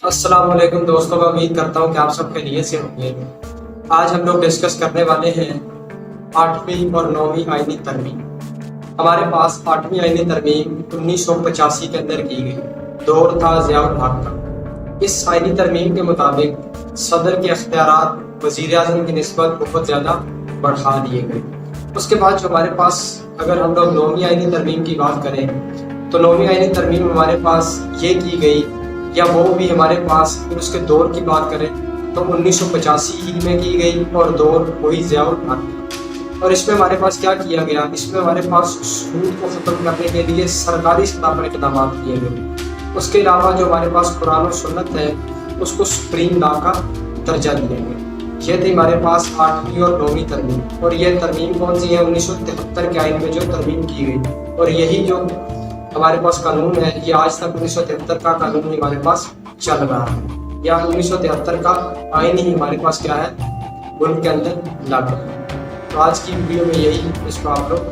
السلام علیکم دوستوں، میں امید کرتا ہوں کہ آپ سب خیریت سے ہوں گے۔ آج ہم لوگ ڈسکس کرنے والے ہیں 8ویں اور 9ویں آئینی ترمیم۔ ہمارے پاس 8ویں آئینی ترمیم 1985 کے اندر کی گئی، دور تھا ضیاء الحق کا۔ اس آئینی ترمیم کے مطابق صدر کے اختیارات وزیر اعظم کی نسبت بہت زیادہ بڑھا دیے گئے۔ اس کے بعد جو ہمارے پاس اگر ہم لوگ 9ویں آئینی ترمیم کی بات کریں تو 9ویں آئینی ترمیم ہمارے پاس یہ کی گئی، یا وہ بھی ہمارے پاس اس کے دور کی بات کریں تو 1985 ہی میں کی گئی، اور دور وہی ضیاء الحق۔ اور اس میں ہمارے پاس کیا کیا گیا؟ اس میں ہمارے پاس سود کو ختم کرنے کے لیے سرکاری سطح پر اقدامات کیے گئے۔ اس کے علاوہ جو ہمارے پاس قرآن و سنت ہے اس کو سپریم لا کا درجہ دیا گیا۔ یہ تھی ہمارے پاس 8ویں اور 9ویں ترمیم۔ اور یہ ترمیم کون سی ہے؟ 1973 کے آئین میں جو ترمیم کی گئی، اور یہی جو ہمارے پاس قانون ہے یہ آج تک 1973 کا قانون ہی ہمارے پاس چل رہا ہے، یا 1973 کا آئین ہی ہمارے پاس کیا ہے، ملک کے اندر لاگو ہے۔ تو آج کی ویڈیو میں یہی، اس کو آپ لوگ